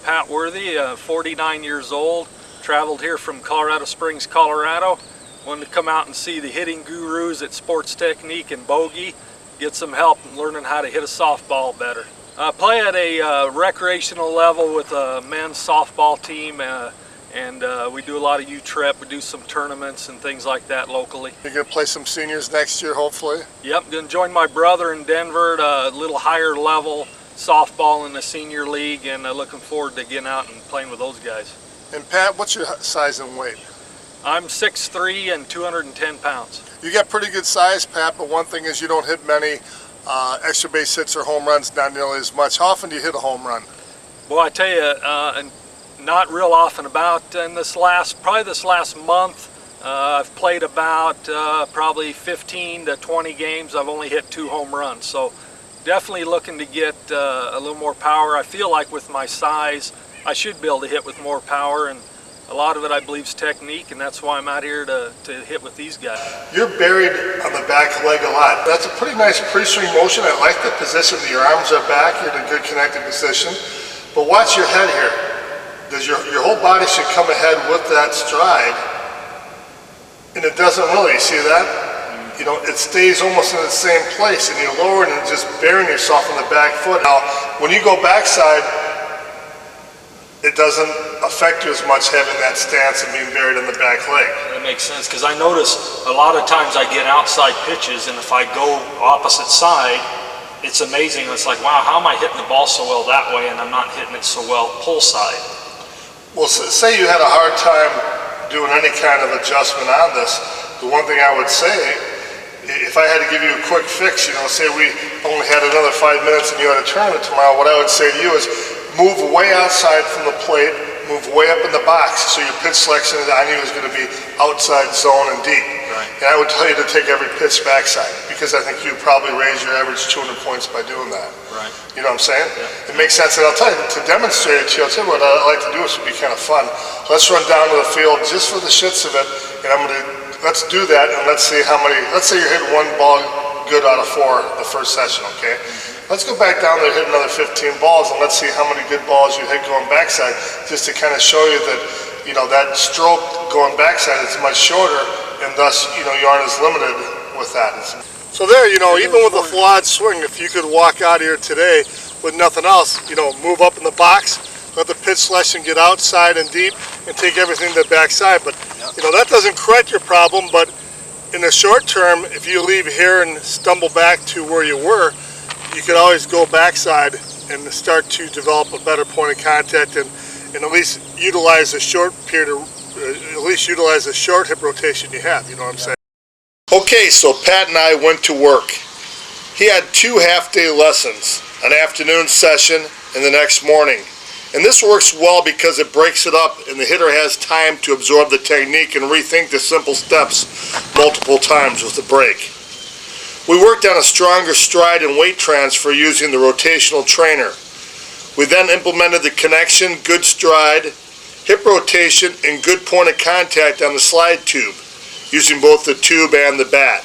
Pat Worthy, 49 years old, traveled here from Colorado Springs, Colorado. Wanted to come out and see the hitting gurus at Sports Technique and Bogey, get some help in learning how to hit a softball better. I play at a recreational level with a men's softball team, and we do a lot of U-Trep. We do some tournaments and things like that locally. You're going to play some seniors next year, hopefully? Yep, going to join my brother in Denver at a little higher level softball in the senior league, and looking forward to getting out and playing with those guys. And Pat, what's your size and weight? I'm 6'3" and 210 pounds. You got pretty good size, Pat, but one thing is you don't hit many extra base hits or home runs, not nearly as much. How often do you hit a home run? Well, I tell you, not real often. Probably this last month, I've played about probably 15 to 20 games. I've only hit 2 home runs, so definitely looking to get a little more power. I feel like with my size, I should be able to hit with more power, and a lot of it, I believe, is technique, and that's why I'm out here to hit with these guys. You're buried on the back leg a lot. That's a pretty nice pre-swing motion. I like the position that your arms are back. You're in a good connected position. But watch your head here. Your whole body should come ahead with that stride, and it doesn't really. You see that? You know, it stays almost in the same place, and you're lowering and just burying yourself in the back foot. Now, when you go backside, it doesn't affect you as much having that stance and being buried in the back leg. That makes sense, because I notice a lot of times I get outside pitches, and if I go opposite side, it's amazing. It's like, wow, how am I hitting the ball so well that way, and I'm not hitting it so well pull side? Well, say you had a hard time doing any kind of adjustment on this. The one thing I would say, if I had to give you a quick fix, you know, say we only had another 5 minutes and you had a tournament tomorrow, what I would say to you is move way outside from the plate, move way up in the box, so your pitch selection on you is going to be outside zone and deep. Right. And I would tell you to take every pitch backside, because I think you'd probably raise your average 200 points by doing that. Right. You know what I'm saying? Yeah. It makes sense. And I'll tell you, to demonstrate it to you, I'll tell you what I'd like to do, which would be kind of fun. Let's run down to the field just for the shits of it, and let's do that, and let's see how many, let's say you're hitting 1 ball good out of 4 the first session, okay? Let's go back down there, hit another 15 balls, and let's see how many good balls you hit going backside, just to kind of show you that, you know, that stroke going backside is much shorter, and thus, you know, you aren't as limited with that. So there, you know, even with a flawed swing, if you could walk out here today with nothing else, you know, move up in the box, let the pitch selection get outside and deep, and take everything to the backside. But, you know, that doesn't correct your problem, but in the short term, if you leave here and stumble back to where you were, you can always go backside and start to develop a better point of contact, and at least utilize the short period, at least utilize the short hip rotation you have, you know what I'm saying? Okay, so Pat and I went to work. He had 2 half-day lessons, an afternoon session and the next morning. And this works well because it breaks it up and the hitter has time to absorb the technique and rethink the simple steps multiple times with the break. We worked on a stronger stride and weight transfer using the rotational trainer. We then implemented the connection, good stride, hip rotation, and good point of contact on the slide tube, using both the tube and the bat.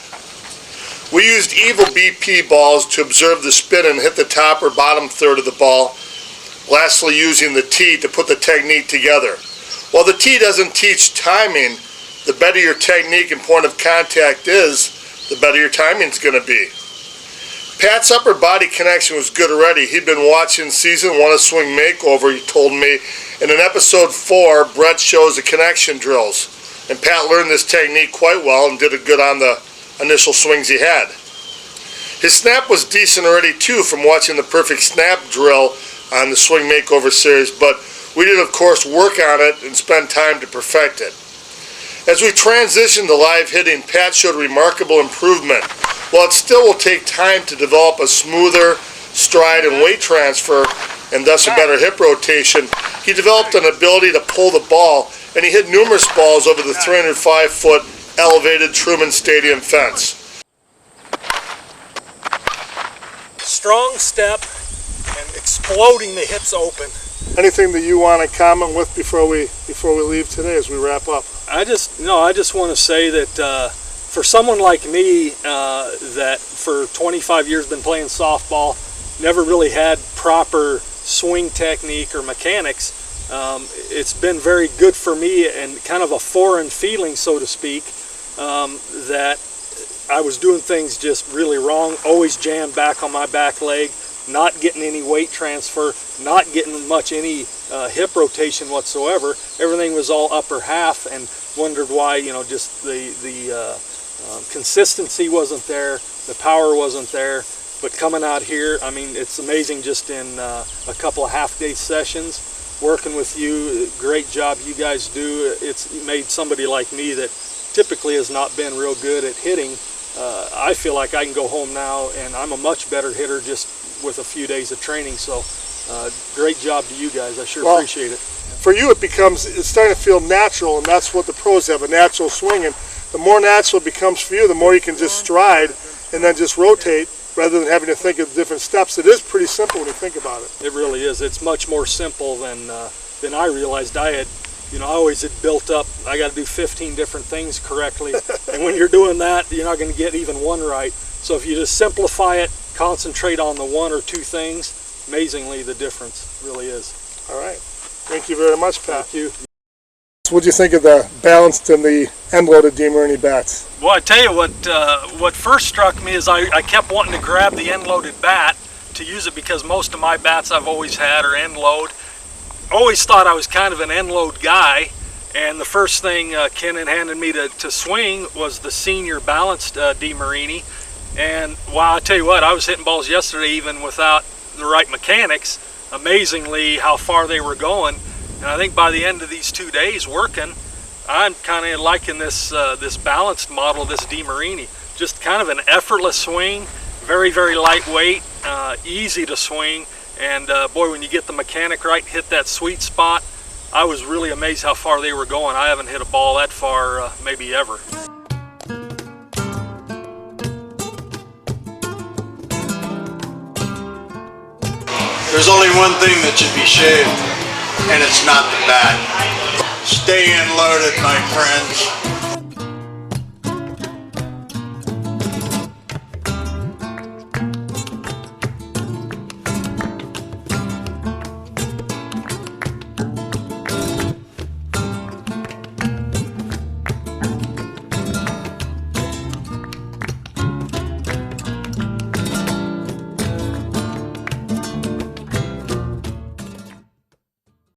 We used Evil BP balls to observe the spin and hit the top or bottom third of the ball. Lastly, using the tee to put the technique together. While the tee doesn't teach timing, the better your technique and point of contact is, the better your timing's going to be. Pat's upper body connection was good already. He'd been watching season 1 of Swing Makeover, he told me. And in episode 4, Brett shows the connection drills. And Pat learned this technique quite well and did it good on the initial swings he had. His snap was decent already too from watching the perfect snap drill on the Swing Makeover series, but we did of course work on it and spend time to perfect it. As we transitioned to live hitting, Pat showed remarkable improvement. While it still will take time to develop a smoother stride and weight transfer, and thus a better hip rotation, he developed an ability to pull the ball, and he hit numerous balls over the 305-foot elevated Truman Stadium fence. Strong step and exploding the hips open. Anything that you want to comment with before we leave today as we wrap up? I just want to say that for someone like me that for 25 years been playing softball, never really had proper swing technique or mechanics, it's been very good for me and kind of a foreign feeling, so to speak, that I was doing things just really wrong, always jammed back on my back leg, not getting any weight transfer, not getting much any hip rotation whatsoever. Everything was all upper half, and wondered why, you know, just the consistency wasn't there, the power wasn't there. But coming out here, I mean, it's amazing just in a couple of half-day sessions, working with you. Great job you guys do. It's made somebody like me that typically has not been real good at hitting. I feel like I can go home now and I'm a much better hitter just with a few days of training. So great job to you guys. I sure appreciate it. For you, it's starting to feel natural, and that's what the pros have, a natural swing. And the more natural it becomes for you, the more you can just stride and then just rotate rather than having to think of different steps. It is pretty simple when you think about it. It really is. It's much more simple than I realized. I always had built up, I got to do 15 different things correctly. And when you're doing that, you're not going to get even one right. So if you just simplify it, concentrate on the one or two things, amazingly the difference really is. All right. Thank you very much, Pat. Thank you. What do you think of the balanced and the end-loaded Demarini bats? Well, I tell you what first struck me is I kept wanting to grab the end-loaded bat to use it because most of my bats I've always had are end-load. Always thought I was kind of an end-load guy, and the first thing Ken handed me to swing was the senior balanced Demarini. And wow, I tell you what, I was hitting balls yesterday even without the right mechanics. Amazingly how far they were going. And I think by the end of these 2 days working, I'm kind of liking this this balanced model, this Demarini. Just kind of an effortless swing, very, very lightweight, easy to swing. And boy, when you get the mechanic right, hit that sweet spot, I was really amazed how far they were going. I haven't hit a ball that far maybe ever. There's only one thing that should be shaved, and it's not the bat. Stay in loaded, my friends.